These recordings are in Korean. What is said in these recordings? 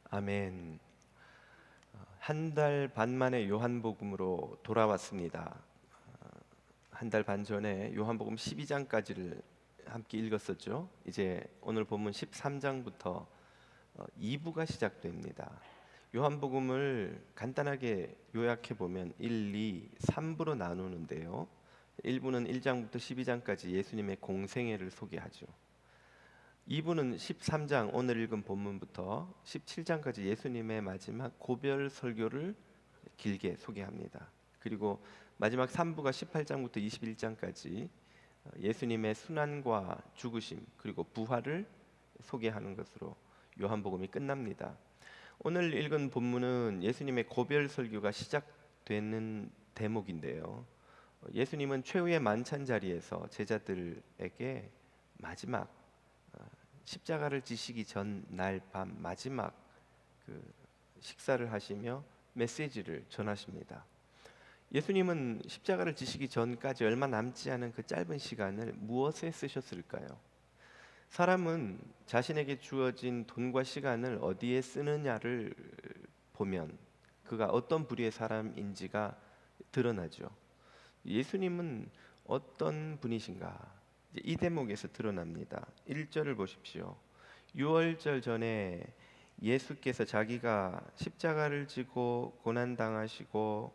아멘. 한 달 반 만에 요한복음으로 돌아왔습니다. 한 달 반 전에 요한복음 12장까지를 함께 읽었었죠. 이제 오늘 본문 13장부터 2부가 시작됩니다. 요한복음을 간단하게 요약해 보면 1, 2, 3부로 나누는데요. 1부는 1장부터 12장까지 예수님의 공생애를 소개하죠. 2부는 13장 오늘 읽은 본문부터 17장까지 예수님의 마지막 고별 설교를 길게 소개합니다. 그리고 마지막 3부가 18장부터 21장까지 예수님의 순환과 죽으심 그리고 부활을 소개하는 것으로 요한복음이 끝납니다. 오늘 읽은 본문은 예수님의 고별 설교가 시작되는 대목인데요. 예수님은 최후의 만찬 자리에서 제자들에게 마지막 십자가를 지시기 전 날 밤 마지막 그 식사를 하시며 메시지를 전하십니다. 예수님은 십자가를 지시기 전까지 얼마 남지 않은 그 짧은 시간을 무엇에 쓰셨을까요? 사람은 자신에게 주어진 돈과 시간을 어디에 쓰느냐를 보면 그가 어떤 부류의 사람인지가 드러나죠. 예수님은 어떤 분이신가? 이 대목에서 드러납니다. 1절을 보십시오. 유월절 전에 예수께서 자기가 십자가를 지고 고난 당하시고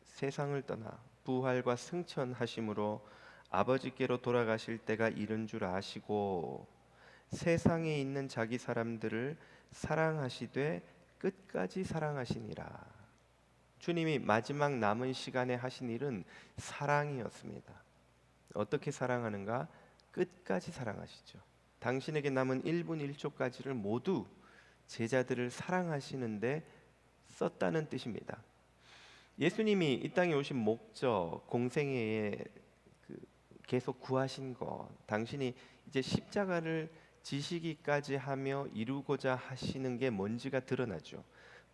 세상을 떠나 부활과 승천하심으로 아버지께로 돌아가실 때가 이른 줄 아시고 세상에 있는 자기 사람들을 사랑하시되 끝까지 사랑하시니라. 주님이 마지막 남은 시간에 하신 일은 사랑이었습니다. 어떻게 사랑하는가? 끝까지 사랑하시죠. 당신에게 남은 1분 1초까지를 모두 제자들을 사랑하시는데 썼다는 뜻입니다. 예수님이 이 땅에 오신 목적, 공생애에 계속 구하신 것, 당신이 이제 십자가를 지시기까지 하며 이루고자 하시는 게 뭔지가 드러나죠.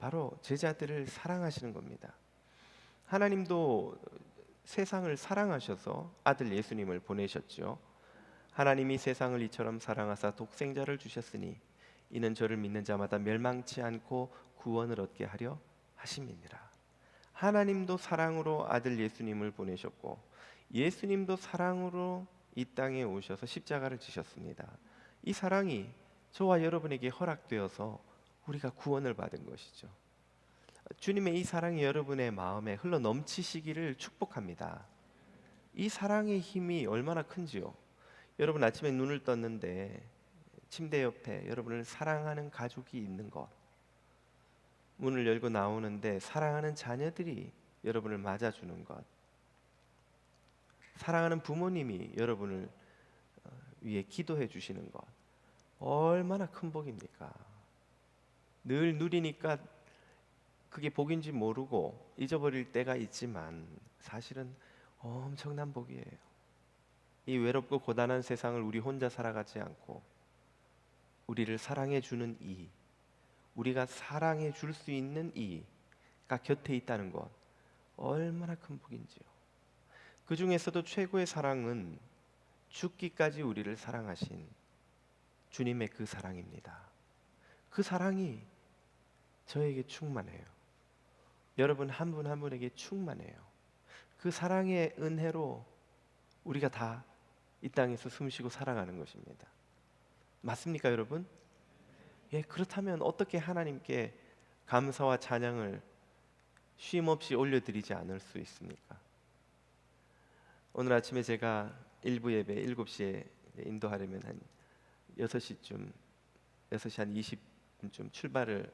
바로 제자들을 사랑하시는 겁니다. 하나님도 세상을 사랑하셔서 아들 예수님을 보내셨죠. 하나님이 세상을 이처럼 사랑하사 독생자를 주셨으니 이는 저를 믿는 자마다 멸망치 않고 구원을 얻게 하려 하심이니라. 하나님도 사랑으로 아들 예수님을 보내셨고 예수님도 사랑으로 이 땅에 오셔서 십자가를 지셨습니다. 이 사랑이 저와 여러분에게 허락되어서 우리가 구원을 받은 것이죠. 주님의 이 사랑이 여러분의 마음에 흘러 넘치시기를 축복합니다. 이 사랑의 힘이 얼마나 큰지요. 여러분 아침에 눈을 떴는데 침대 옆에 여러분을 사랑하는 가족이 있는 것, 문을 열고 나오는데 사랑하는 자녀들이 여러분을 맞아주는 것, 사랑하는 부모님이 여러분을 위해 기도해 주시는 것, 얼마나 큰 복입니까? 늘 누리니까 그게 복인지 모르고 잊어버릴 때가 있지만 사실은 엄청난 복이에요. 이 외롭고 고단한 세상을 우리 혼자 살아가지 않고 우리를 사랑해 주는 우리가 사랑해 줄 수 있는 이가 곁에 있다는 것 얼마나 큰 복인지요. 그 중에서도 최고의 사랑은 죽기까지 우리를 사랑하신 주님의 그 사랑입니다. 그 사랑이 저에게 충만해요. 여러분 한 분 한 분에게 충만해요. 그 사랑의 은혜로 우리가 다 이 땅에서 숨쉬고 살아가는 것입니다. 맞습니까, 여러분? 예, 그렇다면 어떻게 하나님께 감사와 찬양을 쉼없이 올려드리지 않을 수 있습니까? 오늘 아침에 제가 일부 예배 7시에 인도하려면 한 6시쯤 6시 한 20분쯤 출발을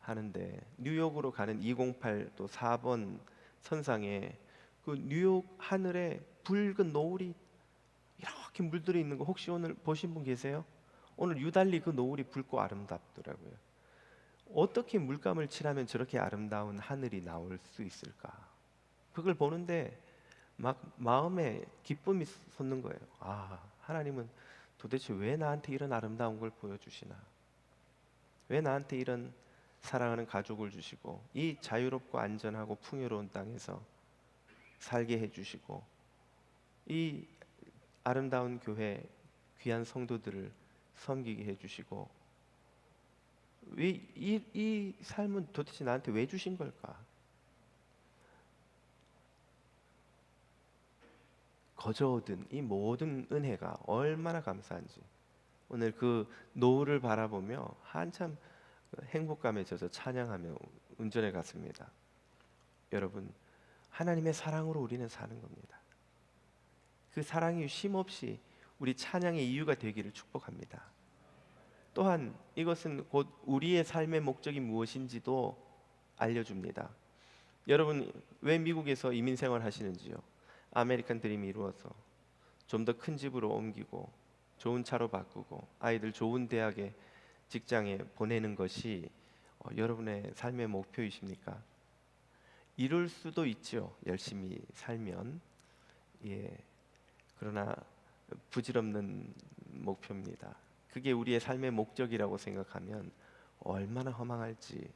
하는데 뉴욕으로 가는 208 또 4번 선상에 그 뉴욕 하늘에 붉은 노을이 이렇게 물들어 있는 거 혹시 오늘 보신 분 계세요? 오늘 유달리 그 노을이 붉고 아름답더라고요. 어떻게 물감을 칠하면 저렇게 아름다운 하늘이 나올 수 있을까? 그걸 보는데 막 마음에 기쁨이 솟는 거예요. 아, 하나님은 도대체 왜 나한테 이런 아름다운 걸 보여주시나? 왜 나한테 이런 사랑하는 가족을 주시고 이 자유롭고 안전하고 풍요로운 땅에서 살게 해주시고 이 아름다운 교회 귀한 성도들을 섬기게 해주시고 왜 이 삶은 도대체 나한테 왜 주신 걸까? 거저 얻은 이 모든 은혜가 얼마나 감사한지 오늘 그 노을을 바라보며 한참 행복감에 젖어 찬양하며 운전해 갔습니다. 여러분, 하나님의 사랑으로 우리는 사는 겁니다. 그 사랑이 쉼없이 우리 찬양의 이유가 되기를 축복합니다. 또한 이것은 곧 우리의 삶의 목적이 무엇인지도 알려줍니다. 여러분, 왜 미국에서 이민 생활 하시는지요? 아메리칸 드림이 이루어서 좀 더 큰 집으로 옮기고 좋은 차로 바꾸고 아이들 좋은 대학에 직장에 보내는 것이 여러분의 삶의 목표이십니까? 이룰 수도 있죠. 열심히 살면. 예. 그러나 부질없는 목표입니다. 그게 우리의 삶의 목적이라고 생각하면 얼마나 허망할지.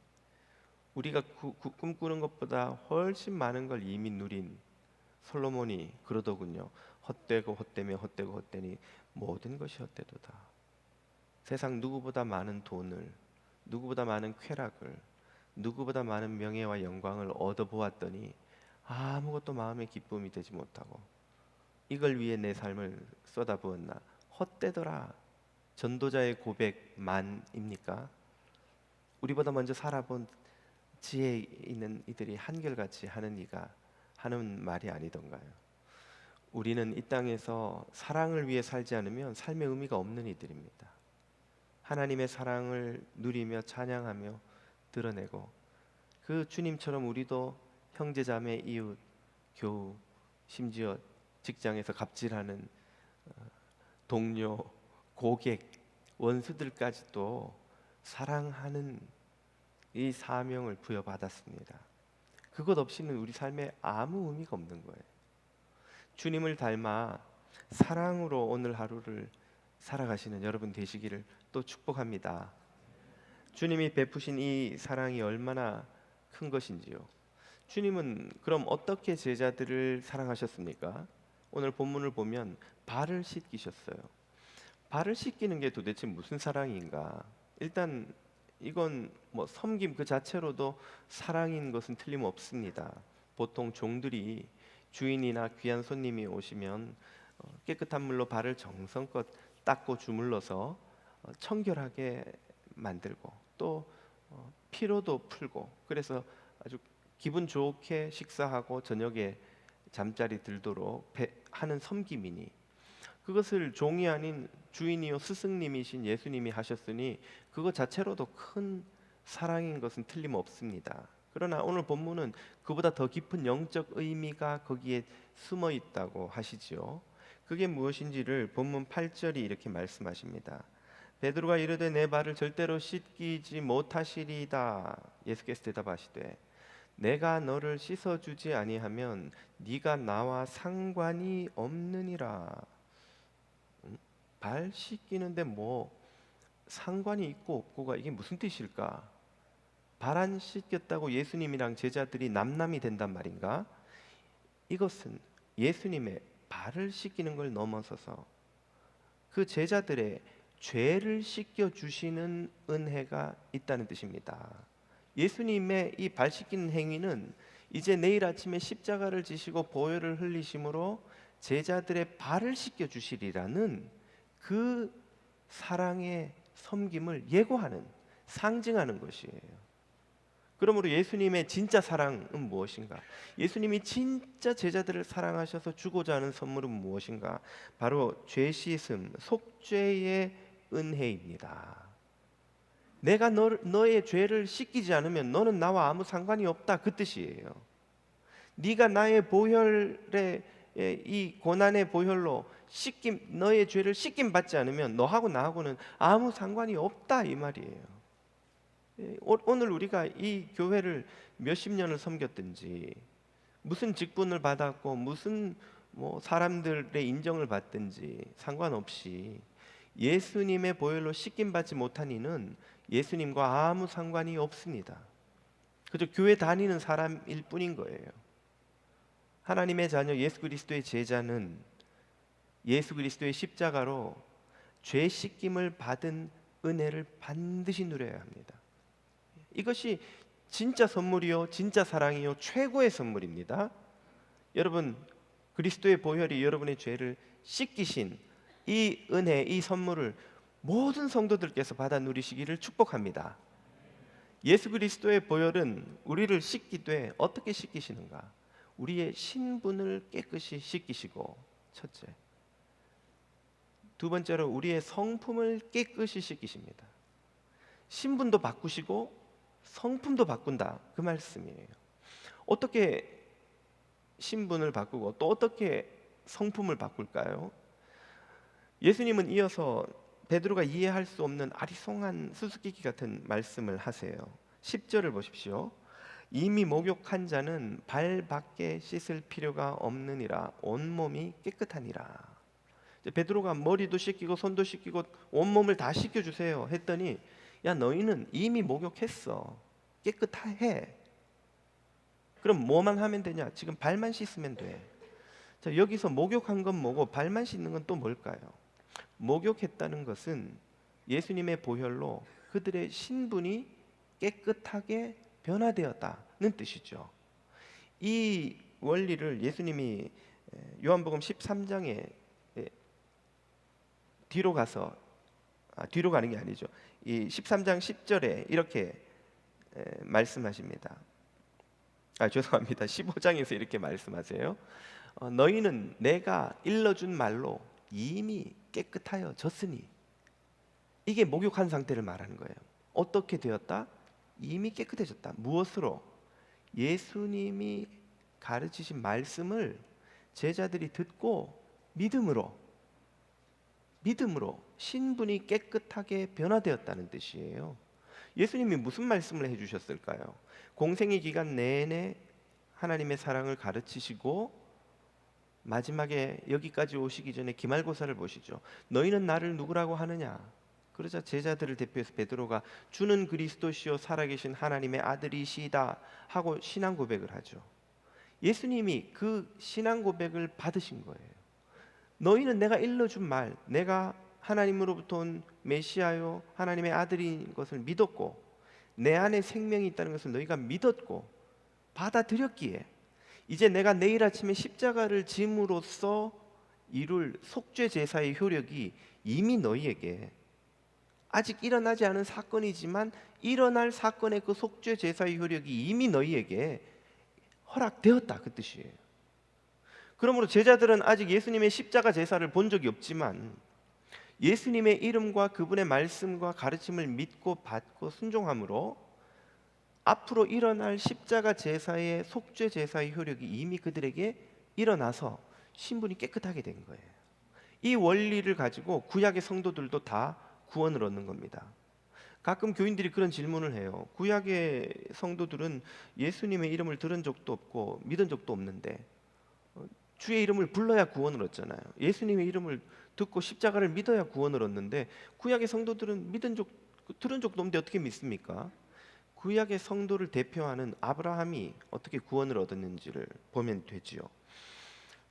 우리가 꿈꾸는 것보다 훨씬 많은 걸 이미 누린 솔로몬이 그러더군요. 헛되고 헛되며 헛되고 헛되니 모든 것이 헛되도다. 세상 누구보다 많은 돈을, 누구보다 많은 쾌락을, 누구보다 많은 명예와 영광을 얻어보았더니 아무것도 마음의 기쁨이 되지 못하고 이걸 위해 내 삶을 쏟아부었나 헛되더라. 전도자의 고백만입니까? 우리보다 먼저 살아본 지혜 있는 이들이 한결같이 하는 이가 하는 말이 아니던가요? 우리는 이 땅에서 사랑을 위해 살지 않으면 삶의 의미가 없는 이들입니다. 하나님의 사랑을 누리며 찬양하며 드러내고 그 주님처럼 우리도 형제자매, 이웃, 교우, 심지어 직장에서 갑질하는 동료, 고객, 원수들까지도 사랑하는 이 사명을 부여받았습니다. 그것 없이는 우리 삶에 아무 의미가 없는 거예요. 주님을 닮아 사랑으로 오늘 하루를 살아가시는 여러분 되시기를 또 축복합니다. 주님이 베푸신 이 사랑이 얼마나 큰 것인지요. 주님은 그럼 어떻게 제자들을 사랑하셨습니까? 오늘 본문을 보면 발을 씻기셨어요. 발을 씻기는 게 도대체 무슨 사랑인가? 일단 이건 뭐 섬김 그 자체로도 사랑인 것은 틀림없습니다. 보통 종들이 주인이나 귀한 손님이 오시면 깨끗한 물로 발을 정성껏 닦고 주물러서 청결하게 만들고 또 피로도 풀고 그래서 아주 기분 좋게 식사하고 저녁에 잠자리 들도록 하는 섬김이니 그것을 종이 아닌 주인이요 스승님이신 예수님이 하셨으니 그것 자체로도 큰 사랑인 것은 틀림없습니다. 그러나 오늘 본문은 그보다 더 깊은 영적 의미가 거기에 숨어 있다고 하시지요. 그게 무엇인지를 본문 8절이 이렇게 말씀하십니다. 베드로가 이르되 내 발을 절대로 씻기지 못하시리다. 예수께서 대답하시되 내가 너를 씻어주지 아니하면 네가 나와 상관이 없느니라. 발 씻기는데 뭐 상관이 있고 없고가 이게 무슨 뜻일까? 발 안 씻겼다고 예수님이랑 제자들이 남남이 된단 말인가? 이것은 예수님의 발을 씻기는 걸 넘어서서 그 제자들의 죄를 씻겨 주시는 은혜가 있다는 뜻입니다. 예수님의 이 발 씻기는 행위는 이제 내일 아침에 십자가를 지시고 보혈을 흘리심으로 제자들의 발을 씻겨 주시리라는 그 사랑의 섬김을 예고하는 상징하는 것이에요. 그러므로 예수님의 진짜 사랑은 무엇인가? 예수님이 진짜 제자들을 사랑하셔서 주고자 하는 선물은 무엇인가? 바로 죄 씻음, 속죄의 은혜입니다. 내가 너의 죄를 씻기지 않으면 너는 나와 아무 상관이 없다 그 뜻이에요. 네가 나의 보혈의 이 고난의 보혈로 너의 죄를 씻김 받지 않으면 너하고 나하고는 아무 상관이 없다 이 말이에요. 오늘 우리가 이 교회를 몇십 년을 섬겼든지 무슨 직분을 받았고 무슨 사람들의 인정을 받든지 상관없이 예수님의 보혈로 씻김 받지 못한 이는 예수님과 아무 상관이 없습니다. 그저 교회 다니는 사람일 뿐인 거예요. 하나님의 자녀 예수 그리스도의 제자는 예수 그리스도의 십자가로 죄 씻김을 받은 은혜를 반드시 누려야 합니다. 이것이 진짜 선물이요, 진짜 사랑이요, 최고의 선물입니다. 여러분, 그리스도의 보혈이 여러분의 죄를 씻기신 이 은혜, 이 선물을 모든 성도들께서 받아 누리시기를 축복합니다. 예수 그리스도의 보혈은 우리를 씻기되 어떻게 씻기시는가? 우리의 신분을 깨끗이 씻기시고, 첫째. 두 번째로 우리의 성품을 깨끗이 씻기십니다. 신분도 바꾸시고 성품도 바꾼다, 그 말씀이에요. 어떻게 신분을 바꾸고 또 어떻게 성품을 바꿀까요? 예수님은 이어서 베드로가 이해할 수 없는 아리송한 수수께끼 같은 말씀을 하세요. 10절을 보십시오. 이미 목욕한 자는 발밖에 씻을 필요가 없느니라 온몸이 깨끗하니라. 베드로가 머리도 씻기고 손도 씻기고 온몸을 다 씻겨주세요 했더니, 야, 너희는 이미 목욕했어, 깨끗해. 그럼 뭐만 하면 되냐? 지금 발만 씻으면 돼. 자, 여기서 목욕한 건 뭐고 발만 씻는 건 또 뭘까요? 목욕했다는 것은 예수님의 보혈로 그들의 신분이 깨끗하게 변화되었다는 뜻이죠. 이 원리를 예수님이 요한복음 13장에 뒤로 가서, 뒤로 가는 게 아니죠. 이 13장 10절에 이렇게 말씀하십니다. 죄송합니다. 15장에서 이렇게 말씀하세요. 너희는 내가 일러준 말로 이미 깨끗하여졌으니. 이게 목욕한 상태를 말하는 거예요. 어떻게 되었다? 이미 깨끗해졌다. 무엇으로? 예수님이 가르치신 말씀을 제자들이 듣고 믿음으로 신분이 깨끗하게 변화되었다는 뜻이에요. 예수님이 무슨 말씀을 해주셨을까요? 공생의 기간 내내 하나님의 사랑을 가르치시고 마지막에 여기까지 오시기 전에 기말고사를 보시죠. 너희는 나를 누구라고 하느냐? 그러자 제자들을 대표해서 베드로가 주는 그리스도시요 살아계신 하나님의 아들이시다 하고 신앙 고백을 하죠. 예수님이 그 신앙 고백을 받으신 거예요. 너희는 내가 일러준 말, 내가 하나님으로부터 온 메시아요 하나님의 아들인 것을 믿었고 내 안에 생명이 있다는 것을 너희가 믿었고 받아들였기에 이제 내가 내일 아침에 십자가를 짐으로써 이룰 속죄 제사의 효력이 이미 너희에게, 아직 일어나지 않은 사건이지만 일어날 사건의 그 속죄 제사의 효력이 이미 너희에게 허락되었다, 그 뜻이에요. 그러므로 제자들은 아직 예수님의 십자가 제사를 본 적이 없지만 예수님의 이름과 그분의 말씀과 가르침을 믿고 받고 순종함으로 앞으로 일어날 십자가 제사의 속죄 제사의 효력이 이미 그들에게 일어나서 신분이 깨끗하게 된 거예요. 이 원리를 가지고 구약의 성도들도 다 구원을 얻는 겁니다. 가끔 교인들이 그런 질문을 해요. 구약의 성도들은 예수님의 이름을 들은 적도 없고 믿은 적도 없는데 주의 이름을 불러야 구원을 얻잖아요. 예수님의 이름을 듣고 십자가를 믿어야 구원을 얻는데 구약의 성도들은 들은 적도 없는데 어떻게 믿습니까? 구약의 성도를 대표하는 아브라함이 어떻게 구원을 얻었는지를 보면 되지요.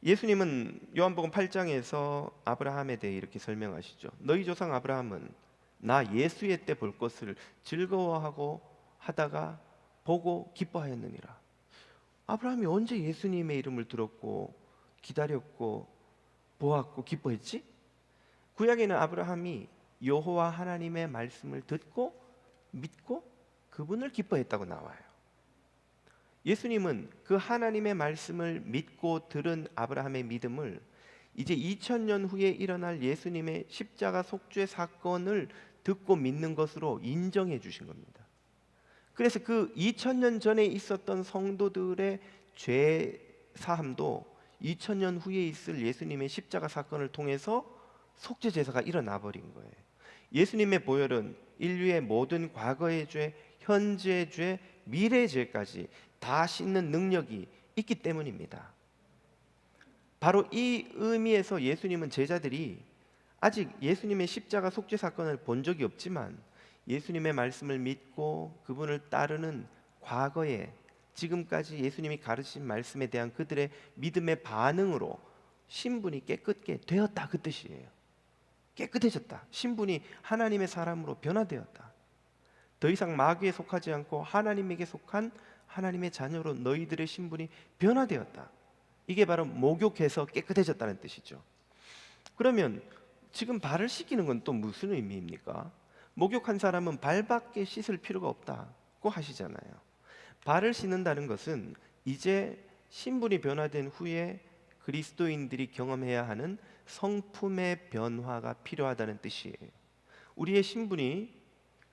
예수님은 요한복음 8장에서 아브라함에 대해 이렇게 설명하시죠. 너희 조상 아브라함은 나 예수의 때 볼 것을 즐거워하고 하다가 보고 기뻐하였느니라. 아브라함이 언제 예수님의 이름을 들었고 기다렸고 보았고 기뻐했지? 구약에는 아브라함이 여호와 하나님의 말씀을 듣고 믿고 그분을 기뻐했다고 나와요. 예수님은 그 하나님의 말씀을 믿고 들은 아브라함의 믿음을 이제 2000년 후에 일어날 예수님의 십자가 속죄 사건을 듣고 믿는 것으로 인정해 주신 겁니다. 그래서 그 2000년 전에 있었던 성도들의 죄 사함도 2000년 후에 있을 예수님의 십자가 사건을 통해서 속죄 제사가 일어나 버린 거예요. 예수님의 보혈은 인류의 모든 과거의 죄, 현재의 죄, 미래의 죄까지 다 씻는 능력이 있기 때문입니다. 바로 이 의미에서 예수님은 제자들이 아직 예수님의 십자가 속죄 사건을 본 적이 없지만 예수님의 말씀을 믿고 그분을 따르는 과거에 지금까지 예수님이 가르친 말씀에 대한 그들의 믿음의 반응으로 신분이 깨끗게 되었다, 그 뜻이에요. 깨끗해졌다. 신분이 하나님의 사람으로 변화되었다. 더 이상 마귀에 속하지 않고 하나님에게 속한 하나님의 자녀로 너희들의 신분이 변화되었다. 이게 바로 목욕해서 깨끗해졌다는 뜻이죠. 그러면 지금 발을 씻기는 건 또 무슨 의미입니까? 목욕한 사람은 발밖에 씻을 필요가 없다고 하시잖아요. 발을 씻는다는 것은 이제 신분이 변화된 후에 그리스도인들이 경험해야 하는 성품의 변화가 필요하다는 뜻이에요. 우리의 신분이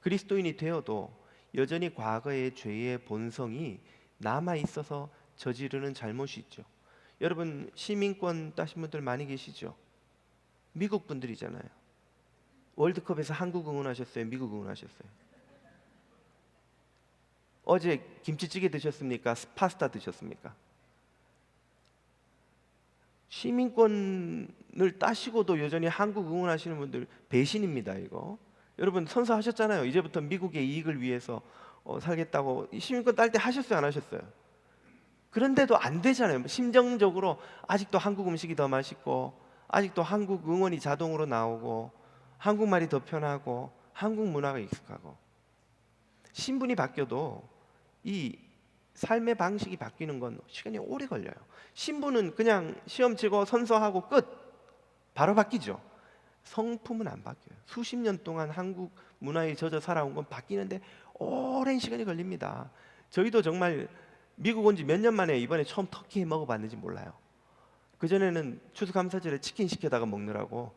그리스도인이 되어도 여전히 과거의 죄의 본성이 남아 있어서 저지르는 잘못이 있죠. 여러분 시민권 따신 분들 많이 계시죠? 미국 분들이잖아요. 월드컵에서 한국 응원하셨어요? 미국 응원하셨어요? 어제 김치찌개 드셨습니까? 파스타 드셨습니까? 시민권을 따시고도 여전히 한국 응원하시는 분들 배신입니다. 이거 여러분 선서하셨잖아요. 이제부터 미국의 이익을 위해서 살겠다고 시민권 딸 때 하셨어요? 안 하셨어요? 그런데도 안 되잖아요. 심정적으로 아직도 한국 음식이 더 맛있고 아직도 한국 응원이 자동으로 나오고 한국말이 더 편하고 한국 문화가 익숙하고 신분이 바뀌어도 이 삶의 방식이 바뀌는 건 시간이 오래 걸려요. 신분은 그냥 시험 치고 선서하고 끝, 바로 바뀌죠. 성품은 안 바뀌어요. 수십 년 동안 한국 문화에 젖어 살아온 건 바뀌는데 오랜 시간이 걸립니다. 저희도 정말 미국 온 지 몇 년 만에 이번에 처음 터키 먹어봤는지 몰라요. 그전에는 추수감사절에 치킨 시켜다가 먹느라고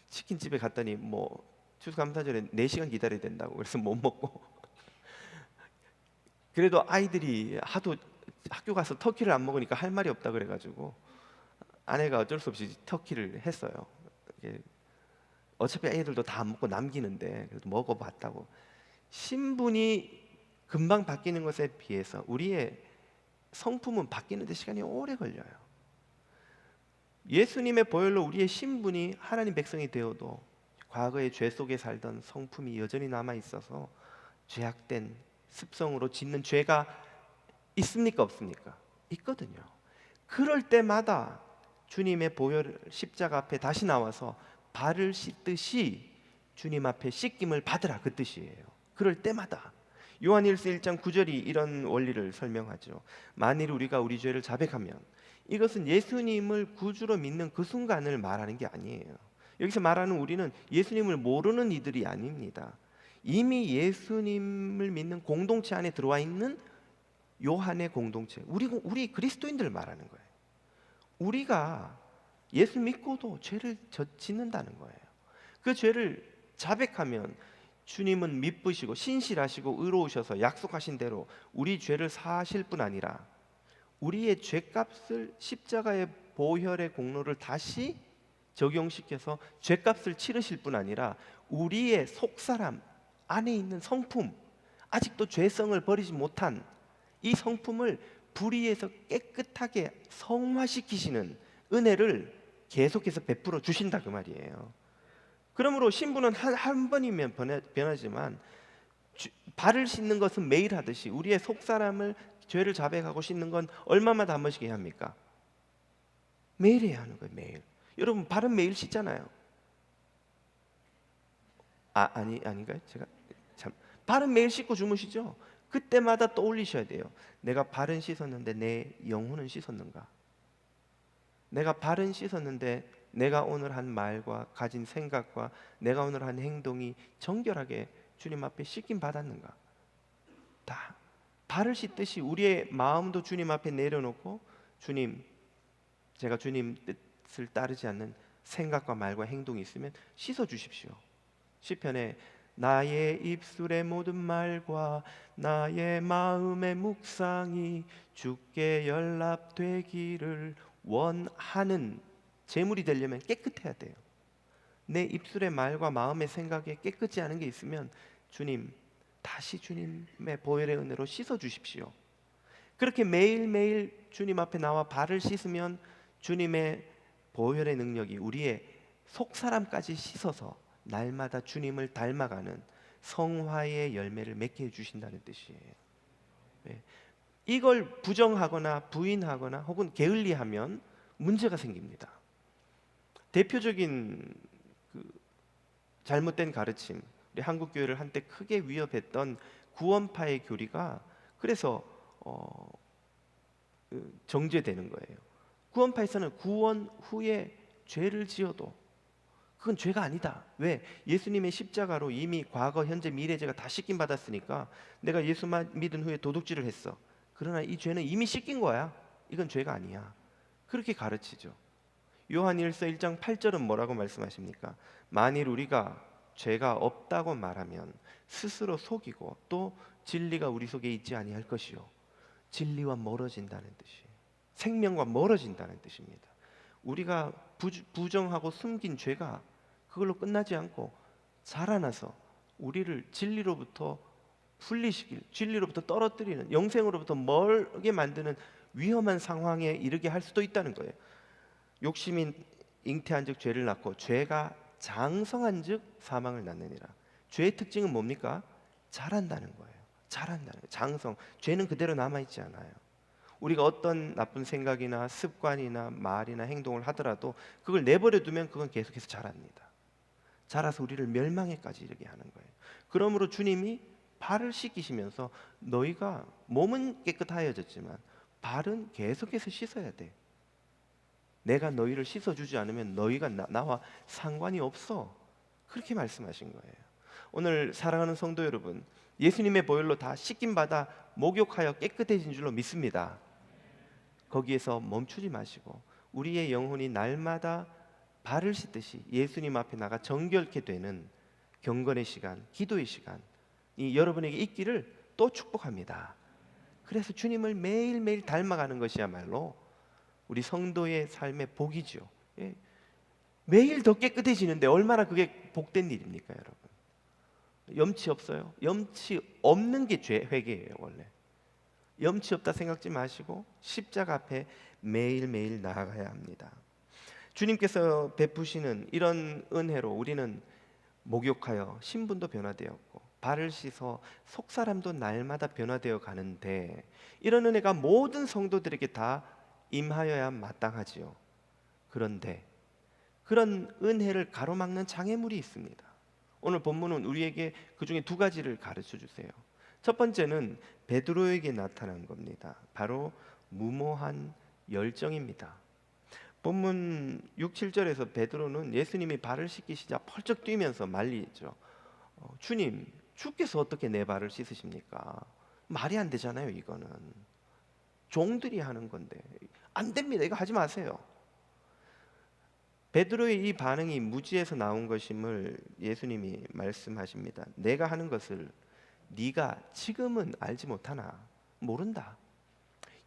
치킨집에 갔더니 뭐 추수감사절에 4시간 기다려야 된다고 그래서 못 먹고 그래도 아이들이 하도 학교 가서 터키를 안 먹으니까 할 말이 없다 그래가지고 아내가 어쩔 수 없이 터키를 했어요. 어차피 애들도 다 안 먹고 남기는데 그래도 먹어봤다고. 신분이 금방 바뀌는 것에 비해서 우리의 성품은 바뀌는데 시간이 오래 걸려요. 예수님의 보혈로 우리의 신분이 하나님 백성이 되어도 과거의 죄 속에 살던 성품이 여전히 남아 있어서 죄악된 습성으로 짓는 죄가 있습니까? 없습니까? 있거든요. 그럴 때마다 주님의 보혈 십자가 앞에 다시 나와서 발을 씻듯이 주님 앞에 씻김을 받으라, 그 뜻이에요. 그럴 때마다. 요한일서 1장 9절이 이런 원리를 설명하죠. 만일 우리가 우리 죄를 자백하면, 이것은 예수님을 구주로 믿는 그 순간을 말하는 게 아니에요. 여기서 말하는 우리는 예수님을 모르는 이들이 아닙니다. 이미 예수님을 믿는 공동체 안에 들어와 있는 요한의 공동체, 우리 그리스도인들을 말하는 거예요. 우리가 예수 믿고도 죄를 짓는다는 거예요. 그 죄를 자백하면 주님은 미쁘시고 신실하시고 의로우셔서 약속하신 대로 우리 죄를 사하실 뿐 아니라 우리의 죄값을 십자가의 보혈의 공로를 다시 적용시켜서 죄값을 치르실 뿐 아니라 우리의 속사람 안에 있는 성품, 아직도 죄성을 버리지 못한 이 성품을 불의에서 깨끗하게 성화시키시는 은혜를 계속해서 베풀어 주신다, 그 말이에요. 그러므로 신분은 한 번이면 변하지만 발을 씻는 것은 매일 하듯이 우리의 속사람을 죄를 자백하고 씻는 건 얼마마다 한 번씩 해야 합니까? 매일 해야 하는 거예요. 매일. 여러분 발은 매일 씻잖아요. 아닌가요? 제가 참 발은 매일 씻고 주무시죠? 그때마다 떠올리셔야 돼요. 내가 발은 씻었는데 내 영혼은 씻었는가? 내가 발은 씻었는데 내가 오늘 한 말과 가진 생각과 내가 오늘 한 행동이 정결하게 주님 앞에 씻김 받았는가? 다 발을 씻듯이 우리의 마음도 주님 앞에 내려놓고, 주님, 제가 주님 뜻을 따르지 않는 생각과 말과 행동이 있으면 씻어 주십시오. 시편에 나의 입술의 모든 말과 나의 마음의 묵상이 주께 연락되기를 원하는, 제물이 되려면 깨끗해야 돼요. 내 입술의 말과 마음의 생각에 깨끗지 않은 게 있으면 주님, 다시 주님의 보혈의 은혜로 씻어 주십시오. 그렇게 매일매일 주님 앞에 나와 발을 씻으면 주님의 보혈의 능력이 우리의 속사람까지 씻어서 날마다 주님을 닮아가는 성화의 열매를 맺게 해주신다는 뜻이에요. 네. 이걸 부정하거나 부인하거나 혹은 게을리하면 문제가 생깁니다. 대표적인 잘못된 가르침, 우리 한국 교회를 한때 크게 위협했던 구원파의 교리가 그래서 정죄되는 거예요. 구원파에서는 구원 후에 죄를 지어도 그건 죄가 아니다. 왜? 예수님의 십자가로 이미 과거, 현재, 미래 죄가 다 씻김 받았으니까 내가 예수 믿은 후에 도둑질을 했어. 그러나 이 죄는 이미 씻긴 거야. 이건 죄가 아니야. 그렇게 가르치죠. 요한일서 1장 8절은 뭐라고 말씀하십니까? 만일 우리가 죄가 없다고 말하면 스스로 속이고 또 진리가 우리 속에 있지 아니할 것이요. 진리와 멀어진다는 뜻이에요. 생명과 멀어진다는 뜻입니다. 우리가 부정하고 숨긴 죄가 그걸로 끝나지 않고 자라나서 우리를 진리로부터 분리시킬, 진리로부터 떨어뜨리는, 영생으로부터 멀게 만드는 위험한 상황에 이르게 할 수도 있다는 거예요. 욕심이 잉태한즉 죄를 낳고 죄가 장성한즉 사망을 낳느니라. 죄의 특징은 뭡니까? 자란다는 거예요. 자란다는 거예요. 장성. 죄는 그대로 남아 있지 않아요. 우리가 어떤 나쁜 생각이나 습관이나 말이나 행동을 하더라도 그걸 내버려 두면 그건 계속해서 자랍니다. 자라서 우리를 멸망에까지 이르게 하는 거예요. 그러므로 주님이 발을 씻기시면서 너희가 몸은 깨끗하여졌지만 발은 계속해서 씻어야 돼. 내가 너희를 씻어주지 않으면 너희가 나와 상관이 없어. 그렇게 말씀하신 거예요. 오늘 사랑하는 성도 여러분, 예수님의 보혈로 다 씻김받아 목욕하여 깨끗해진 줄로 믿습니다. 거기에서 멈추지 마시고 우리의 영혼이 날마다 발을 씻듯이 예수님 앞에 나가 정결케 되는 경건의 시간, 기도의 시간이 여러분에게 있기를 또 축복합니다. 그래서 주님을 매일매일 닮아가는 것이야말로 우리 성도의 삶의 복이죠. 예. 매일 더 깨끗해지는데 얼마나 그게 복된 일입니까, 여러분? 염치 없어요? 염치 없는 게 회개예요, 원래. 염치 없다 생각지 마시고 십자가 앞에 매일매일 나아가야 합니다. 주님께서 베푸시는 이런 은혜로 우리는 목욕하여 신분도 변화되었고 발을 씻어 속사람도 날마다 변화되어 가는데 이런 은혜가 모든 성도들에게 다 임하여야 마땅하지요. 그런데 그런 은혜를 가로막는 장애물이 있습니다. 오늘 본문은 우리에게 그 중에 두 가지를 가르쳐 주세요. 첫 번째는 베드로에게 나타난 겁니다. 바로 무모한 열정입니다. 본문 6, 7절에서 베드로는 예수님이 발을 씻기시자 펄쩍 뛰면서 말리죠. 주님, 주께서 어떻게 내 발을 씻으십니까? 말이 안 되잖아요. 이거는 종들이 하는 건데 안 됩니다. 이거 하지 마세요. 베드로의 이 반응이 무지에서 나온 것임을 예수님이 말씀하십니다. 내가 하는 것을 네가 지금은 알지 못하나 모른다.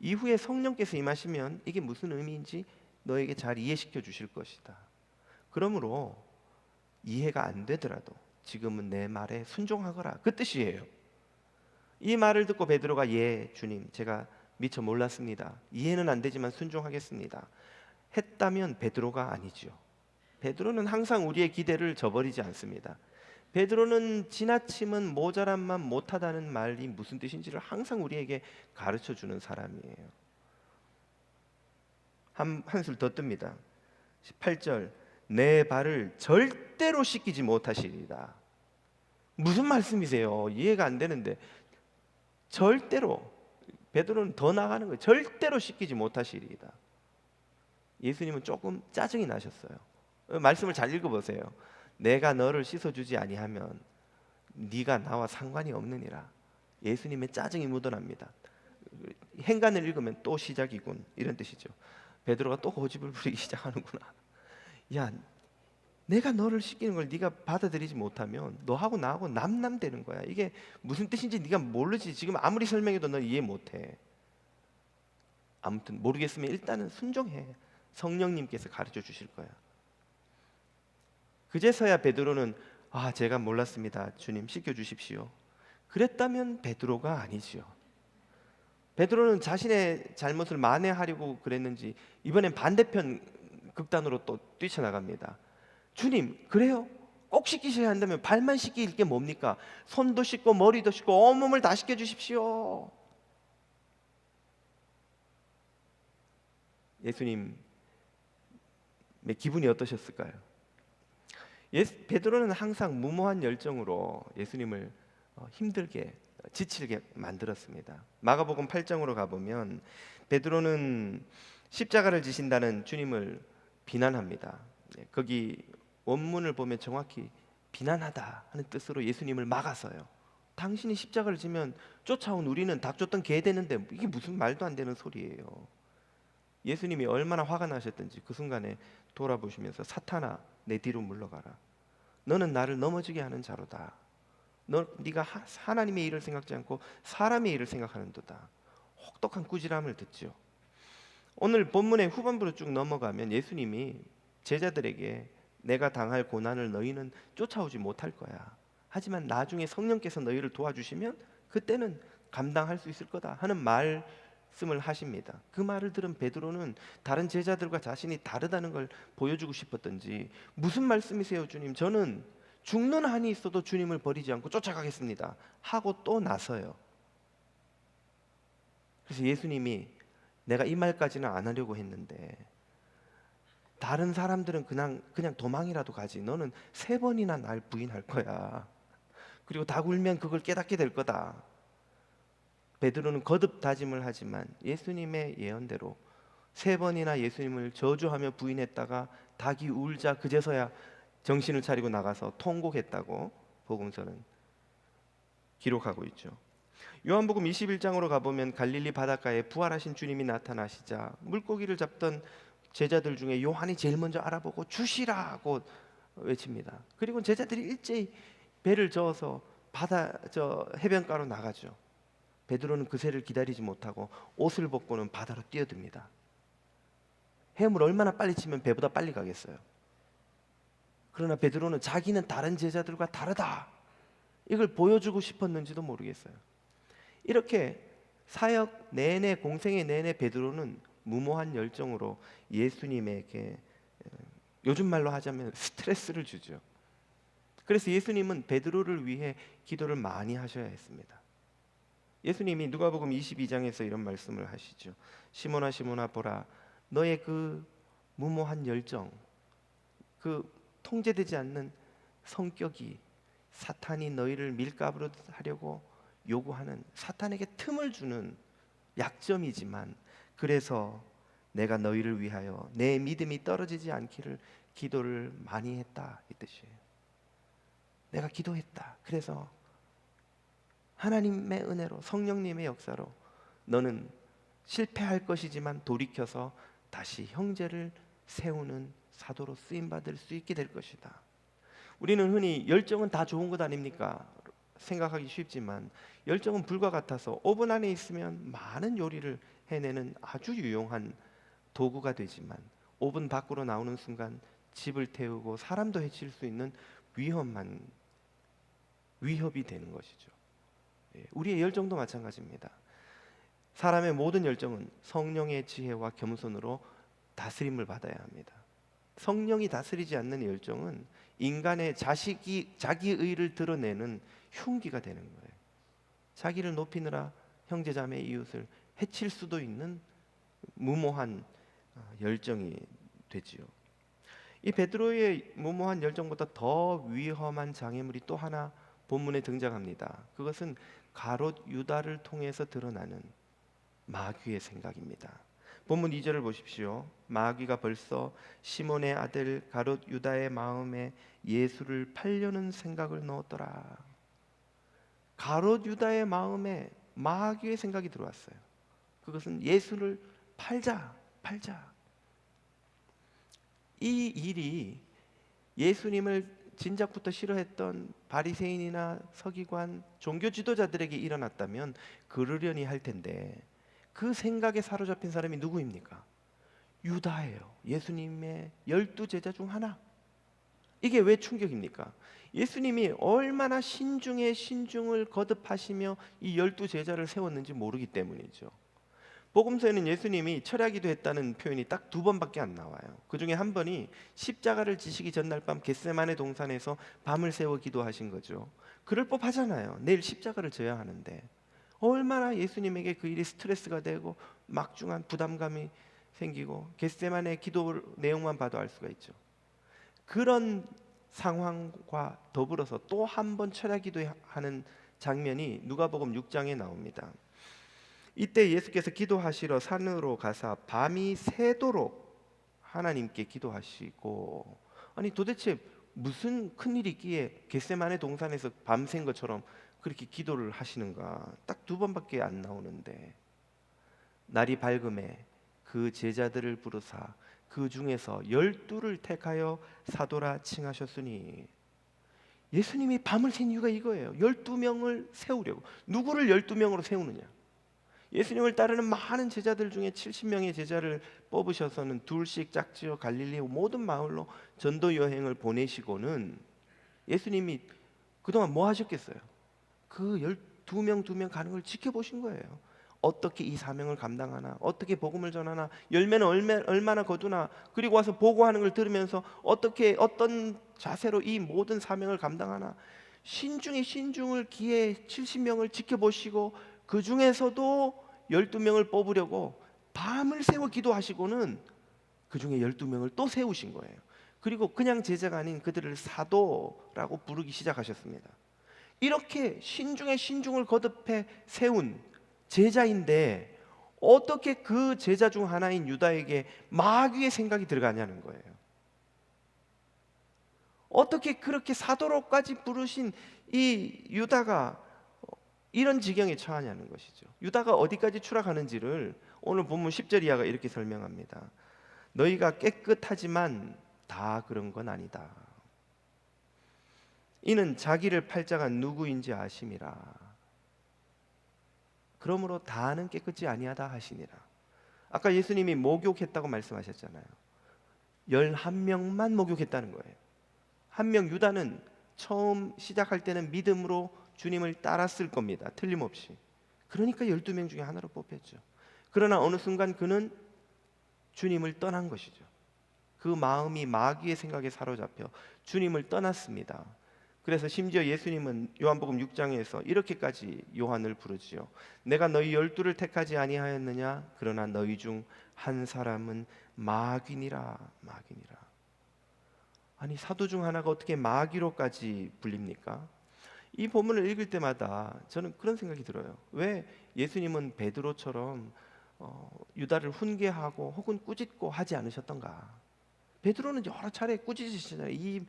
이후에 성령께서 임하시면 이게 무슨 의미인지 너에게 잘 이해시켜 주실 것이다. 그러므로 이해가 안 되더라도 지금은 내 말에 순종하거라. 그 뜻이에요. 이 말을 듣고 베드로가 예, 주님, 제가 미처 몰랐습니다. 이해는 안 되지만 순종하겠습니다. 했다면 베드로가 아니죠. 베드로는 항상 우리의 기대를 저버리지 않습니다. 베드로는 지나침은 모자람만 못하다는 말이 무슨 뜻인지를 항상 우리에게 가르쳐 주는 사람이에요. 한술 더 뜹니다. 18절 내 발을 절대로 씻기지 못하시리다. 무슨 말씀이세요? 이해가 안 되는데 절대로 베드로는 더 나가는 거예요. 절대로 씻기지 못하시리다. 예수님은 조금 짜증이 나셨어요. 말씀을 잘 읽어보세요. 내가 너를 씻어주지 아니하면 네가 나와 상관이 없느니라. 예수님의 짜증이 묻어납니다. 행간을 읽으면 또 시작이군 이런 뜻이죠. 베드로가 또 고집을 부리기 시작하는구나. 야, 내가 너를 씻기는 걸 네가 받아들이지 못하면 너하고 나하고 남남되는 거야. 이게 무슨 뜻인지 네가 모르지. 지금 아무리 설명해도 너 이해 못해. 아무튼 모르겠으면 일단은 순종해. 성령님께서 가르쳐 주실 거야. 그제서야 베드로는 제가 몰랐습니다. 주님 씻겨 주십시오. 그랬다면 베드로가 아니지요. 베드로는 자신의 잘못을 만회하려고 그랬는지 이번엔 반대편 극단으로 또 뛰쳐나갑니다. 주님, 그래요? 꼭 씻기셔야 한다면 발만 씻길 게 뭡니까? 손도 씻고 머리도 씻고 온몸을 다 씻겨 주십시오. 예수님의 기분이 어떠셨을까요? 베드로는 항상 무모한 열정으로 예수님을 힘들게 지치게 만들었습니다. 마가복음 8장으로 가보면 베드로는 십자가를 지신다는 주님을 비난합니다. 거기 원문을 보면 정확히 비난하다 하는 뜻으로 예수님을 막아서요. 당신이 십자가를 지면 쫓아온 우리는 닭 쫓던 개 되는데 이게 무슨 말도 안 되는 소리예요. 예수님이 얼마나 화가 나셨던지 그 순간에 돌아보시면서 사탄아 내 뒤로 물러가라. 너는 나를 넘어지게 하는 자로다. 네가 하나님의 일을 생각지 않고 사람의 일을 생각하는도다. 혹독한 꾸지람을 듣죠. 오늘 본문의 후반부로 쭉 넘어가면 예수님이 제자들에게 내가 당할 고난을 너희는 쫓아오지 못할 거야. 하지만 나중에 성령께서 너희를 도와주시면 그때는 감당할 수 있을 거다 하는 말씀을 하십니다. 그 말을 들은 베드로는 다른 제자들과 자신이 다르다는 걸 보여주고 싶었던지 무슨 말씀이세요 주님? 저는 죽는 한이 있어도 주님을 버리지 않고 쫓아가겠습니다 하고 또 나서요. 그래서 예수님이 내가 이 말까지는 안 하려고 했는데 다른 사람들은 그냥 도망이라도 가지. 너는 3번이나 날 부인할 거야. 그리고 다 울면 그걸 깨닫게 될 거다. 베드로는 거듭 다짐을 하지만 예수님의 예언대로 3번이나 예수님을 저주하며 부인했다가 닭이 울자 그제서야 정신을 차리고 나가서 통곡했다고 복음서는 기록하고 있죠. 요한복음 21장으로 가보면 갈릴리 바닷가에 부활하신 주님이 나타나시자 물고기를 잡던 제자들 중에 요한이 제일 먼저 알아보고 주시라고 외칩니다. 그리고 제자들이 일제히 배를 저어서 해변가로 나가죠. 베드로는 그새를 기다리지 못하고 옷을 벗고는 바다로 뛰어듭니다. 헤엄을 얼마나 빨리 치면 배보다 빨리 가겠어요. 그러나 베드로는 자기는 다른 제자들과 다르다 이걸 보여주고 싶었는지도 모르겠어요. 이렇게 사역 내내 공생의 내내 베드로는 무모한 열정으로 예수님에게 요즘 말로 하자면 스트레스를 주죠. 그래서 예수님은 베드로를 위해 기도를 많이 하셔야 했습니다. 예수님이 누가복음 22장에서 이런 말씀을 하시죠. 시몬아 시몬아 보라 너의 그 무모한 열정 그 통제되지 않는 성격이 사탄이 너희를 밀가부로 하려고 요구하는 사탄에게 틈을 주는 약점이지만 그래서 내가 너희를 위하여 내 믿음이 떨어지지 않기를 기도를 많이 했다 이 뜻이에요. 내가 기도했다. 그래서 하나님의 은혜로 성령님의 역사로 너는 실패할 것이지만 돌이켜서 다시 형제를 세우는 사도로 쓰임받을 수 있게 될 것이다. 우리는 흔히 열정은 다 좋은 것 아닙니까? 생각하기 쉽지만 열정은 불과 같아서 오븐 안에 있으면 많은 요리를 해내는 아주 유용한 도구가 되지만 오븐 밖으로 나오는 순간 집을 태우고 사람도 해칠 수 있는 위협이 되는 것이죠. 우리의 열정도 마찬가지입니다. 사람의 모든 열정은 성령의 지혜와 겸손으로 다스림을 받아야 합니다. 성령이 다스리지 않는 열정은 인간의 자기의를 드러내는 흉기가 되는 거예요. 자기를 높이느라 형제자매 이웃을 해칠 수도 있는 무모한 열정이 되지요. 이 베드로의 무모한 열정보다 더 위험한 장애물이 또 하나 본문에 등장합니다. 그것은 가롯 유다를 통해서 드러나는 마귀의 생각입니다. 본문 2절을 보십시오. 마귀가 벌써 시몬의 아들 가롯 유다의 마음에 예수를 팔려는 생각을 넣었더라. 가롯 유다의 마음에 마귀의 생각이 들어왔어요. 그것은 예수를 팔자. 이 일이 예수님을 진작부터 싫어했던 바리새인이나 서기관, 종교 지도자들에게 일어났다면 그러려니 할 텐데 그 생각에 사로잡힌 사람이 누구입니까? 유다예요. 예수님의 12제자 중 하나. 이게 왜 충격입니까? 예수님이 얼마나 신중에 신중을 거듭하시며 이 12제자를 세웠는지 모르기 때문이죠. 복음서에는 예수님이 철야기도 했다는 표현이 딱 2번밖에 안 나와요. 그 중에 한 번이 십자가를 지시기 전날 밤 겟세마네 동산에서 밤을 새워 기도하신 거죠. 그럴 법하잖아요. 내일 십자가를 져야 하는데 얼마나 예수님에게 그 일이 스트레스가 되고 막중한 부담감이 생기고 겟세마네 기도 내용만 봐도 알 수가 있죠. 그런 상황과 더불어서 또 한 번 철야 기도하는 장면이 누가복음 6장에 나옵니다. 이때 예수께서 기도하시러 산으로 가사 밤이 새도록 하나님께 기도하시고, 아니 도대체 무슨 큰일이 있기에 겟세마네 동산에서 밤샌 것처럼 그렇게 기도를 하시는가? 딱 두 번밖에 안 나오는데, 날이 밝음에 그 제자들을 부르사 그 중에서 12를 택하여 사도라 칭하셨으니, 예수님이 밤을 샌 이유가 이거예요. 12명을 세우려고. 누구를 12명으로 세우느냐? 예수님을 따르는 많은 제자들 중에 70명의 제자를 뽑으셔서는 둘씩 짝지어 갈릴리 모든 마을로 전도 여행을 보내시고는, 예수님이 그동안 뭐 하셨겠어요? 그 12명 2명 가는 걸 지켜보신 거예요. 어떻게 이 사명을 감당하나, 어떻게 복음을 전하나, 열매는 얼마나 거두나, 그리고 와서 보고하는 걸 들으면서 어떻게 어떤 자세로 이 모든 사명을 감당하나, 신중에 신중을 기해 70명을 지켜보시고 그 중에서도 12명을 뽑으려고 밤을 새워 기도하시고는 그 중에 12명을 또 세우신 거예요. 그리고 그냥 제자가 아닌 그들을 사도라고 부르기 시작하셨습니다. 이렇게 신중에 신중을 거듭해 세운 제자인데, 어떻게 그 제자 중 하나인 유다에게 마귀의 생각이 들어가냐는 거예요. 어떻게 그렇게 사도로까지 부르신 이 유다가 이런 지경에 처하냐는 것이죠. 유다가 어디까지 추락하는지를 오늘 본문 10절 이하가 이렇게 설명합니다. 너희가 깨끗하지만 다 그런 건 아니다. 이는 자기를 팔 자가 누구인지 아심이라. 그러므로 다는 깨끗이 아니하다 하시니라. 아까 예수님이 목욕했다고 말씀하셨잖아요. 11명만 목욕했다는 거예요. 한 명 유다는 처음 시작할 때는 믿음으로 주님을 따랐을 겁니다. 틀림없이. 그러니까 12명 중에 하나로 뽑혔죠. 그러나 어느 순간 그는 주님을 떠난 것이죠. 그 마음이 마귀의 생각에 사로잡혀 주님을 떠났습니다. 그래서 심지어 예수님은 요한복음 6장에서 이렇게까지 요한을 부르지요. 내가 너희 12를 택하지 아니하였느냐? 그러나 너희 중 한 사람은 마귀니라. 마귀니라. 아니, 사도 중 하나가 어떻게 마귀로까지 불립니까? 이 본문을 읽을 때마다 저는 그런 생각이 들어요. 왜 예수님은 베드로처럼 유다를 훈계하고 혹은 꾸짖고 하지 않으셨던가? 베드로는 여러 차례 꾸짖으시잖아요.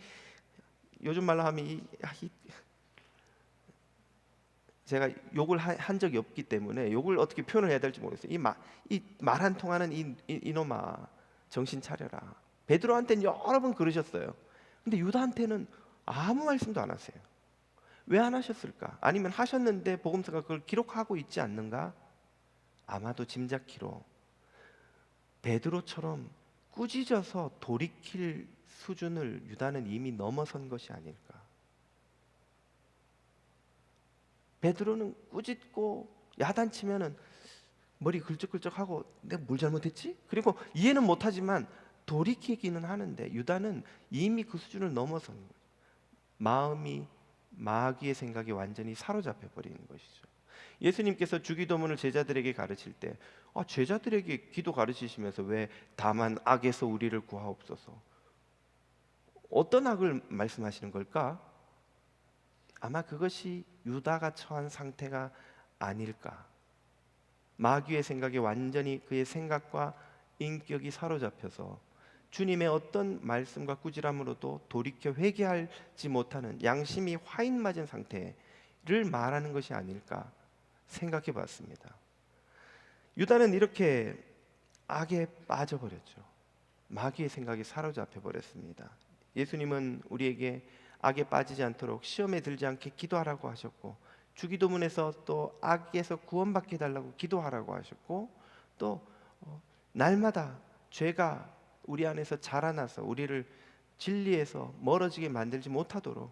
요즘 말로 하면 제가 욕을 한 적이 없기 때문에 욕을 어떻게 표현을 해야 될지 모르겠어요. 이 말 안 통하는 이놈아, 정신 차려라. 베드로한테는 여러 번 그러셨어요. 근데 유다한테는 아무 말씀도 안 하세요. 왜 안 하셨을까? 아니면 하셨는데 복음서가 그걸 기록하고 있지 않는가? 아마도 짐작키로 베드로처럼 꾸짖어서 돌이킬 수준을 유다는 이미 넘어선 것이 아닐까. 베드로는 꾸짖고 야단치면은 머리 긁적긁적하고 내가 뭘 잘못했지? 그리고 이해는 못하지만 돌이키기는 하는데, 유다는 이미 그 수준을 넘어선 거예요. 마음이 마귀의 생각에 완전히 사로잡혀 버리는 것이죠. 예수님께서 주기도문을 제자들에게 가르칠 때 제자들에게 기도 가르치시면서 왜 다만 악에서 우리를 구하옵소서, 어떤 악을 말씀하시는 걸까? 아마 그것이 유다가 처한 상태가 아닐까. 마귀의 생각에 완전히 그의 생각과 인격이 사로잡혀서 주님의 어떤 말씀과 꾸지람으로도 돌이켜 회개하지 못하는 양심이 화인 맞은 상태를 말하는 것이 아닐까 생각해 봤습니다. 유다는 이렇게 악에 빠져버렸죠. 마귀의 생각에 사로잡혀 버렸습니다. 예수님은 우리에게 악에 빠지지 않도록 시험에 들지 않게 기도하라고 하셨고, 주기도문에서 또 악에서 구원받게 해달라고 기도하라고 하셨고, 또 날마다 죄가 우리 안에서 자라나서 우리를 진리에서 멀어지게 만들지 못하도록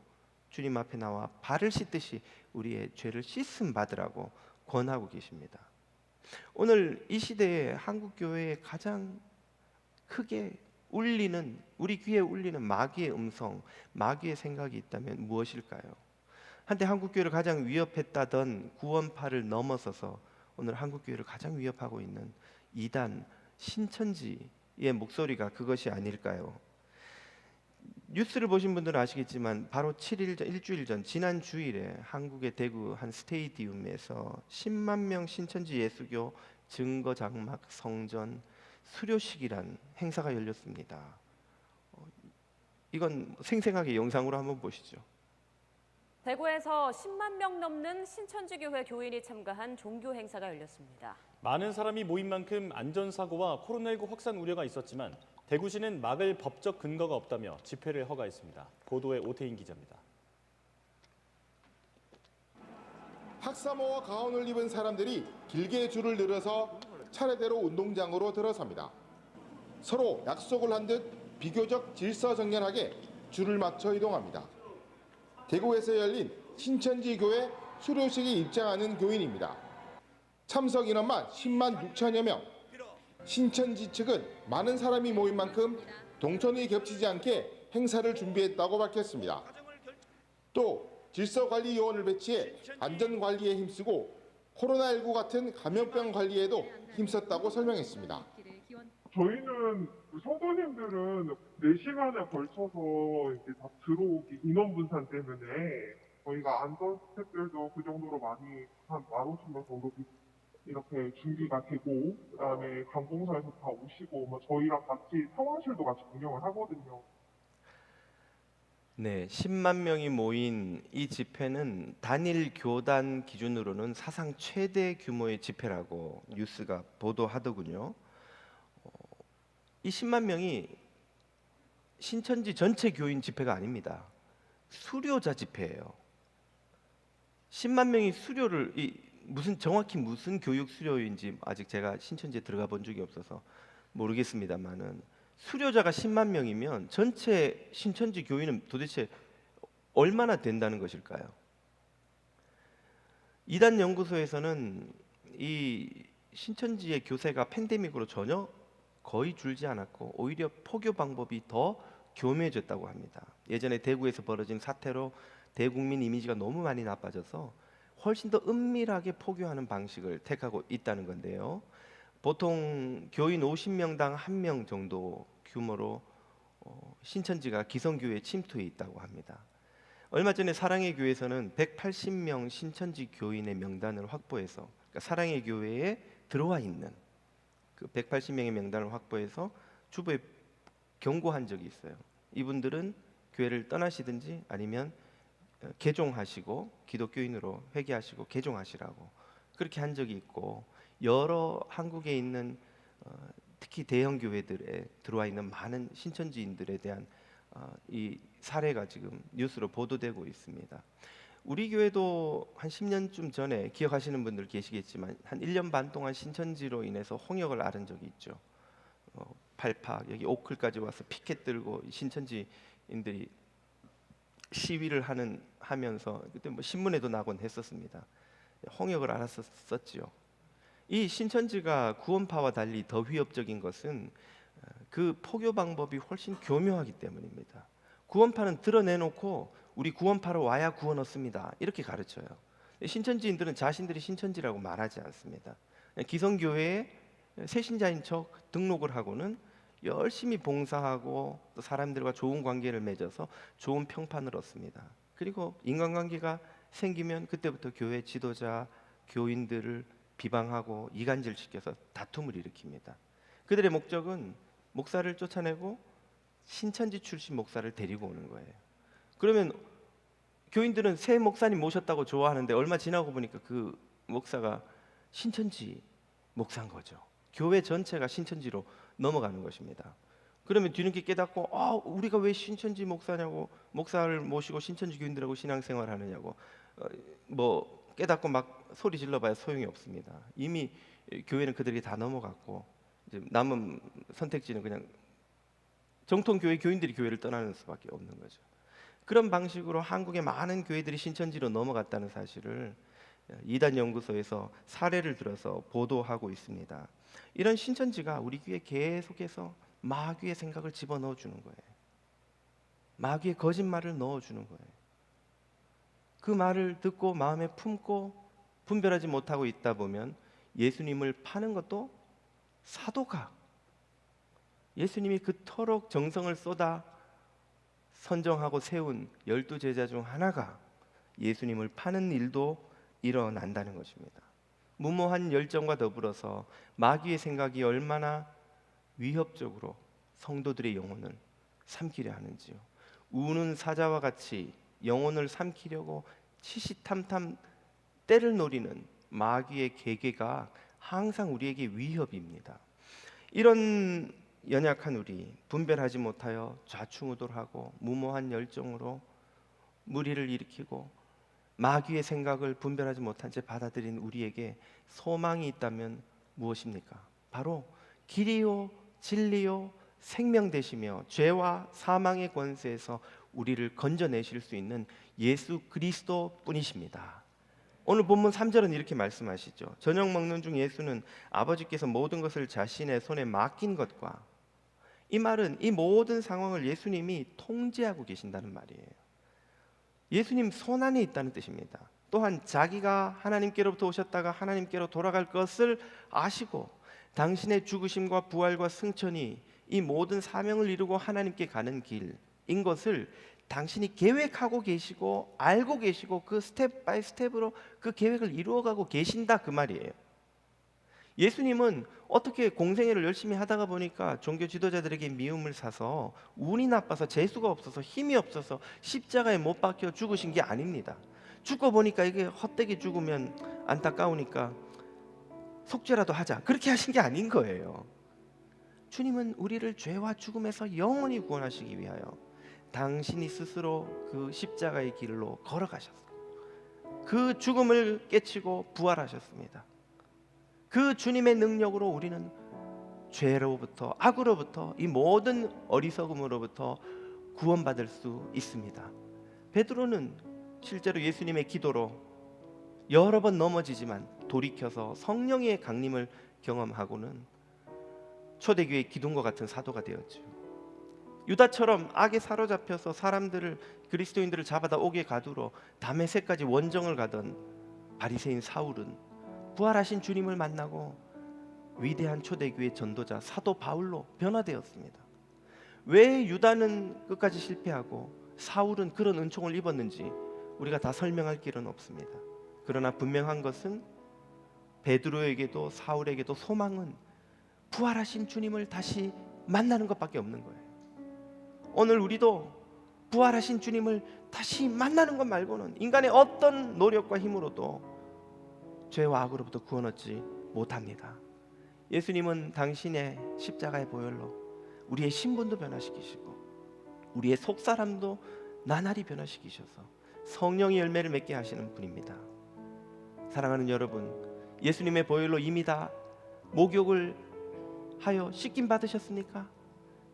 주님 앞에 나와 발을 씻듯이 우리의 죄를 씻음 받으라고 권하고 계십니다. 오늘 이 시대에 한국 교회에 가장 크게 울리는, 우리 귀에 울리는 마귀의 음성, 마귀의 생각이 있다면 무엇일까요? 한때 한국 교회를 가장 위협했다던 구원파를 넘어서서 오늘 한국 교회를 가장 위협하고 있는 이단 신천지의 목소리가 그것이 아닐까요? 뉴스를 보신 분들은 아시겠지만 바로 7일 전, 일주일 전 지난 주일에 한국의 대구 한 스테디움에서 10만 명 신천지 예수교 증거 장막 성전 수료식이란 행사가 열렸습니다. 이건 생생하게 영상으로 한번 보시죠. 대구에서 10만 명 넘는 신천지교회 교인이 참가한 종교 행사가 열렸습니다. 많은 사람이 모인 만큼 안전사고와 코로나19 확산 우려가 있었지만 대구시는 막을 법적 근거가 없다며 집회를 허가했습니다. 보도에 오태인 기자입니다. 학사모와 가운을 입은 사람들이 길게 줄을 늘어서 차례대로 운동장으로 들어섭니다. 서로 약속을 한 듯 비교적 질서정연하게 줄을 맞춰 이동합니다. 대구에서 열린 신천지 교회 수료식에 입장하는 교인입니다. 참석 인원만 10만 6천여 명. 신천지 측은 많은 사람이 모인 만큼 동선이 겹치지 않게 행사를 준비했다고 밝혔습니다. 또 질서관리 요원을 배치해 안전관리에 힘쓰고 코로나19 같은 감염병 관리에도 힘썼다고 설명했습니다. 저희는 성도님들은 4시간에 걸쳐서 이제 다 들어오기 인원 분산 때문에 저희가 안전 스태프들도 그 정도로 많이 한 15,000명 정도 이렇게 준비가 되고 그다음에 관공서에서 다 오시고 뭐 저희랑 같이 상황실도 같이 운영을 하거든요. 네, 10만 명이 모인 이 집회는 단일 교단 기준으로는 사상 최대 규모의 집회라고 뉴스가 보도하더군요. 이 10만 명이 신천지 전체 교인 집회가 아닙니다. 수료자 집회예요. 10만 명이 수료를 정확히 무슨 교육 수료인지 아직 제가 신천지에 들어가 본 적이 없어서 모르겠습니다만은 수료자가 10만 명이면 전체 신천지 교인은 도대체 얼마나 된다는 것일까요? 이단 연구소에서는 이 신천지의 교세가 팬데믹으로 전혀 거의 줄지 않았고 오히려 포교 방법이 더 교묘해졌다고 합니다. 예전에 대구에서 벌어진 사태로 대국민 이미지가 너무 많이 나빠져서 훨씬 더 은밀하게 포교하는 방식을 택하고 있다는 건데요. 보통 교인 50명당 1명 정도 규모로 신천지가 기성교회에 침투해 있다고 합니다. 얼마 전에 사랑의 교회에서는 180명 신천지 교인의 명단을 확보해서 그러니까 사랑의 교회에 들어와 있는 그 180명의 명단을 확보해서 주부에 경고한 적이 있어요. 이분들은 교회를 떠나시든지 아니면 개종하시고 기독교인으로 회개하시고 개종하시라고 그렇게 한 적이 있고 여러 한국에 있는 특히 대형 교회들에 들어와 있는 많은 신천지인들에 대한 이 사례가 지금 뉴스로 보도되고 있습니다. 우리 교회도 한 10년쯤 전에 기억하시는 분들 계시겠지만 한 1년 반 동안 신천지로 인해서 홍역을 앓은 적이 있죠. 팔팍 여기 오클까지 와서 피켓 들고 신천지인들이 시위를 하면서 그때 뭐 신문에도 나곤 했었습니다. 홍역을 앓았었지요. 이 신천지가 구원파와 달리 더 위협적인 것은 그 포교 방법이 훨씬 교묘하기 때문입니다. 구원파는 드러내놓고 우리 구원파로 와야 구원 얻습니다. 이렇게 가르쳐요. 신천지인들은 자신들이 신천지라고 말하지 않습니다. 기성교회에 새신자인 척 등록을 하고는 열심히 봉사하고 또 사람들과 좋은 관계를 맺어서 좋은 평판을 얻습니다. 그리고 인간관계가 생기면 그때부터 교회 지도자, 교인들을 비방하고 이간질시켜서 다툼을 일으킵니다. 그들의 목적은 목사를 쫓아내고 신천지 출신 목사를 데리고 오는 거예요. 그러면 교인들은 새 목사님 모셨다고 좋아하는데 얼마 지나고 보니까 그 목사가 신천지 목사인 거죠. 교회 전체가 신천지로 넘어가는 것입니다. 그러면 뒤늦게 깨닫고 우리가 왜 신천지 목사냐고 목사를 모시고 신천지 교인들하고 신앙생활 하느냐고 뭐 깨닫고 막 소리 질러봐야 소용이 없습니다. 이미 교회는 그들이 다 넘어갔고 이제 남은 선택지는 그냥 정통 교회 교인들이 교회를 떠나는 수밖에 없는 거죠. 그런 방식으로 한국의 많은 교회들이 신천지로 넘어갔다는 사실을 이단 연구소에서 사례를 들어서 보도하고 있습니다. 이런 신천지가 우리 교회에 계속해서 마귀의 생각을 집어넣어 주는 거예요. 마귀의 거짓말을 넣어 주는 거예요. 그 말을 듣고 마음에 품고 분별하지 못하고 있다 보면 예수님을 파는 것도 사도가 예수님이 그토록 정성을 쏟아 선정하고 세운 12제자 중 하나가 예수님을 파는 일도 일어난다는 것입니다. 무모한 열정과 더불어서 마귀의 생각이 얼마나 위협적으로 성도들의 영혼을 삼키려 하는지요. 우는 사자와 같이 영혼을 삼키려고 치시탐탐 때를 노리는 마귀의 계계가 항상 우리에게 위협입니다. 이런 연약한 우리, 분별하지 못하여 좌충우돌하고 무모한 열정으로 무리를 일으키고 마귀의 생각을 분별하지 못한 채 받아들인 우리에게 소망이 있다면 무엇입니까? 바로 길이요 진리요 생명 되시며 죄와 사망의 권세에서 우리를 건져내실 수 있는 예수 그리스도 뿐이십니다. 오늘 본문 3절은 이렇게 말씀하시죠. 저녁 먹는 중 예수는 아버지께서 모든 것을 자신의 손에 맡긴 것과, 이 말은 이 모든 상황을 예수님이 통제하고 계신다는 말이에요. 예수님 손 안에 있다는 뜻입니다. 또한 자기가 하나님께로부터 오셨다가 하나님께로 돌아갈 것을 아시고 당신의 죽으심과 부활과 승천이 이 모든 사명을 이루고 하나님께 가는 길인 것을 당신이 계획하고 계시고 알고 계시고 그 스텝 바이 스텝으로 그 계획을 이루어가고 계신다, 그 말이에요. 예수님은 어떻게 공생애를 열심히 하다가 보니까 종교 지도자들에게 미움을 사서 운이 나빠서 재수가 없어서 힘이 없어서 십자가에 못 박혀 죽으신 게 아닙니다. 죽고 보니까 이게 헛되게 죽으면 안타까우니까 속죄라도 하자, 그렇게 하신 게 아닌 거예요. 주님은 우리를 죄와 죽음에서 영원히 구원하시기 위하여 당신이 스스로 그 십자가의 길로 걸어가셨어요. 그 죽음을 깨치고 부활하셨습니다. 그 주님의 능력으로 우리는 죄로부터, 악으로부터, 이 모든 어리석음으로부터 구원받을 수 있습니다. 베드로는 실제로 예수님의 기도로 여러 번 넘어지지만 돌이켜서 성령의 강림을 경험하고는 초대교회 기둥과 같은 사도가 되었죠. 유다처럼 악에 사로잡혀서 사람들을, 그리스도인들을 잡아다 옥에 가두러 다메섹까지 원정을 가던 바리새인 사울은 부활하신 주님을 만나고 위대한 초대교회 전도자 사도 바울로 변화되었습니다. 왜 유다는 끝까지 실패하고 사울은 그런 은총을 입었는지 우리가 다 설명할 길은 없습니다. 그러나 분명한 것은 베드로에게도 사울에게도 소망은 부활하신 주님을 다시 만나는 것밖에 없는 거예요. 오늘 우리도 부활하신 주님을 다시 만나는 것 말고는 인간의 어떤 노력과 힘으로도 죄와 악으로부터 구원 얻지 못합니다. 예수님은 당신의 십자가의 보혈로 우리의 신분도 변화시키시고 우리의 속사람도 나날이 변화시키셔서 성령의 열매를 맺게 하시는 분입니다. 사랑하는 여러분, 예수님의 보혈로 이미 다 목욕을 하여 씻김 받으셨습니까?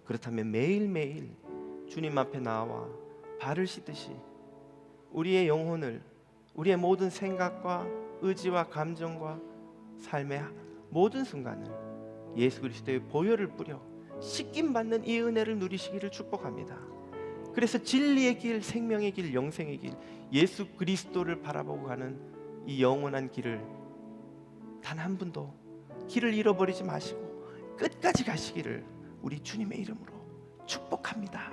그렇다면 매일매일 주님 앞에 나와 발을 씻듯이 우리의 영혼을, 우리의 모든 생각과 의지와 감정과 삶의 모든 순간을 예수 그리스도의 보혈을 뿌려 씻김 받는 이 은혜를 누리시기를 축복합니다. 그래서 진리의 길, 생명의 길, 영생의 길, 예수 그리스도를 바라보고 가는 이 영원한 길을 단 한 분도 길을 잃어버리지 마시고 끝까지 가시기를 우리 주님의 이름으로 축복합니다.